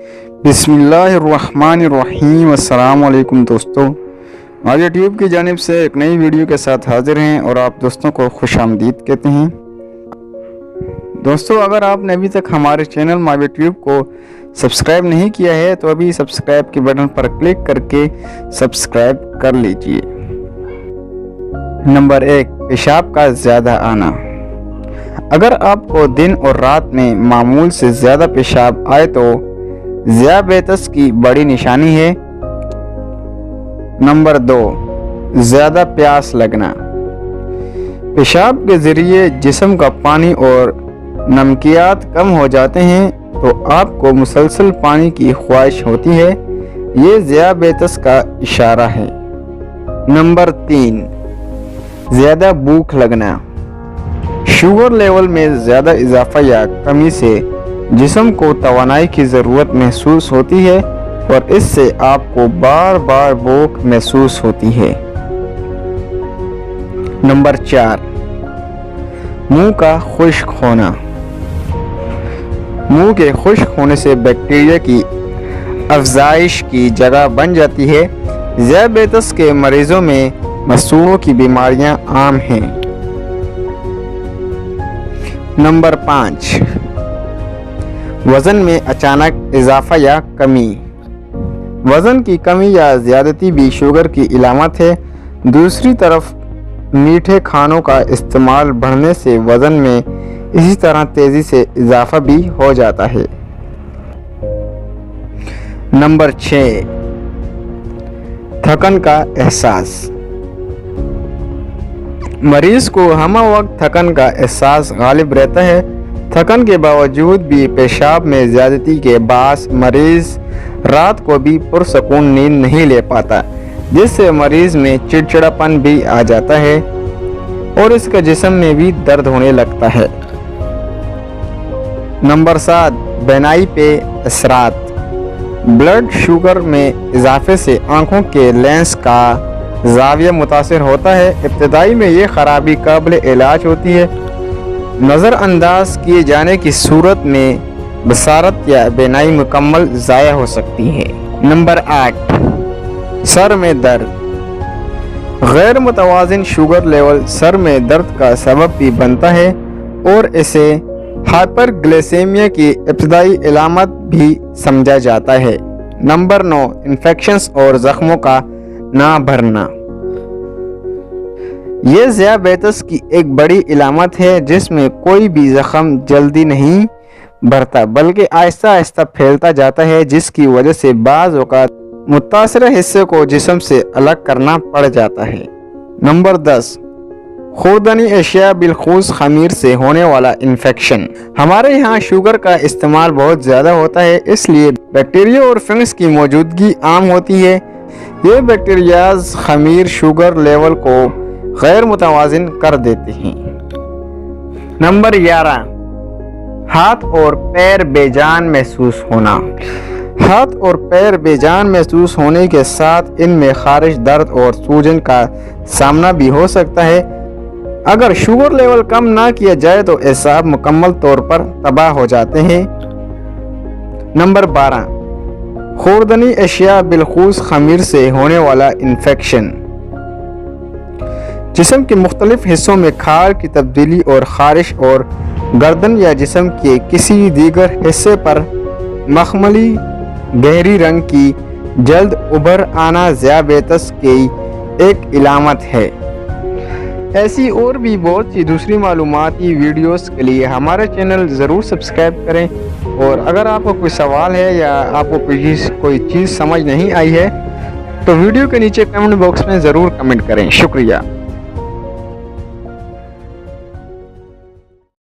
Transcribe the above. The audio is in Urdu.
بسم اللہ الرحمن الرحیم۔ السلام علیکم دوستو، آج یوٹیوب کی جانب سے ایک نئی ویڈیو کے ساتھ حاضر ہیں اور آپ دوستوں کو خوش آمدید کہتے ہیں۔ دوستو، اگر آپ نے ابھی تک ہمارے چینل مائی یوٹیوب کو سبسکرائب نہیں کیا ہے تو ابھی سبسکرائب کے بٹن پر کلک کر کے سبسکرائب کر لیجئے۔ نمبر 1، پیشاب کا زیادہ آنا۔ اگر آپ کو دن اور رات میں معمول سے زیادہ پیشاب آئے تو ذیابیطس کی بڑی نشانی ہے۔ نمبر 2، زیادہ پیاس لگنا۔ پیشاب کے ذریعے جسم کا پانی اور نمکیات کم ہو جاتے ہیں تو آپ کو مسلسل پانی کی خواہش ہوتی ہے، یہ ذیابیطس کا اشارہ ہے۔ نمبر 3، زیادہ بھوک لگنا۔ شوگر لیول میں زیادہ اضافہ یا کمی سے جسم کو توانائی کی ضرورت محسوس ہوتی ہے اور اس سے آپ کو بار بار بھوک محسوس ہوتی ہے۔ نمبر 4، منہ کا خشک ہونا۔ منہ کے خشک ہونے سے بیکٹیریا کی افزائش کی جگہ بن جاتی ہے۔ ذیابیطس کے مریضوں میں مسوڑوں کی بیماریاں عام ہیں۔ نمبر 5، وزن میں اچانک اضافہ یا کمی۔ وزن کی کمی یا زیادتی بھی شوگر کی علامت ہے۔ دوسری طرف میٹھے کھانوں کا استعمال بڑھنے سے وزن میں اسی طرح تیزی سے اضافہ بھی ہو جاتا ہے۔ نمبر 6، تھکن کا احساس۔ مریض کو ہمہ وقت تھکن کا احساس غالب رہتا ہے۔ تھکن کے باوجود بھی پیشاب میں زیادتی کے باعث مریض رات کو بھی پرسکون نیند نہیں لے پاتا، جس سے مریض میں چڑچڑاپن بھی آ جاتا ہے اور اس کا جسم میں بھی درد ہونے لگتا ہے۔ نمبر 7، بینائی پہ اثرات۔ بلڈ شوگر میں اضافے سے آنکھوں کے لینس کا زاویہ متاثر ہوتا ہے۔ ابتدائی میں یہ خرابی قابل علاج ہوتی ہے۔ نظر انداز کیے جانے کی صورت میں بصارت یا بینائی مکمل ضائع ہو سکتی ہے۔ نمبر 8، سر میں درد۔ غیر متوازن شوگر لیول سر میں درد کا سبب بھی بنتا ہے اور اسے ہائپر گلیسیمیا کی ابتدائی علامت بھی سمجھا جاتا ہے۔ نمبر 9، انفیکشنز اور زخموں کا نہ بھرنا۔ یہ ذیابیطس کی ایک بڑی علامت ہے جس میں کوئی بھی زخم جلدی نہیں بھرتا بلکہ آہستہ آہستہ پھیلتا جاتا ہے، جس کی وجہ سے بعض اوقات متاثرہ حصے کو جسم سے الگ کرنا پڑ جاتا ہے۔ نمبر 10، خوردنی اشیاء بالخصوص خمیر سے ہونے والا انفیکشن۔ ہمارے یہاں شوگر کا استعمال بہت زیادہ ہوتا ہے، اس لیے بیکٹیریا اور فنگس کی موجودگی عام ہوتی ہے۔ یہ بیکٹیریاز خمیر شوگر لیول کو غیر متوازن کر دیتے ہیں۔ نمبر 11، ہاتھ اور پیر بے جان محسوس ہونا۔ ہاتھ اور پیر بے جان محسوس ہونے کے ساتھ ان میں خارش، درد اور سوجن کا سامنا بھی ہو سکتا ہے۔ اگر شوگر لیول کم نہ کیا جائے تو اعصاب مکمل طور پر تباہ ہو جاتے ہیں۔ نمبر 12، خوردنی اشیاء بالخصوص خمیر سے ہونے والا انفیکشن۔ جسم کے مختلف حصوں میں کھال کی تبدیلی اور خارش اور گردن یا جسم کے کسی دیگر حصے پر مخملی گہری رنگ کی جلد ابھر آنا ذیابیطس کی ایک علامت ہے۔ ایسی اور بھی بہت سی دوسری معلوماتی ویڈیوز کے لیے ہمارے چینل ضرور سبسکرائب کریں، اور اگر آپ کو کوئی سوال ہے یا آپ کو کوئی چیز سمجھ نہیں آئی ہے تو ویڈیو کے نیچے کمنٹ باکس میں ضرور کمنٹ کریں۔ شکریہ۔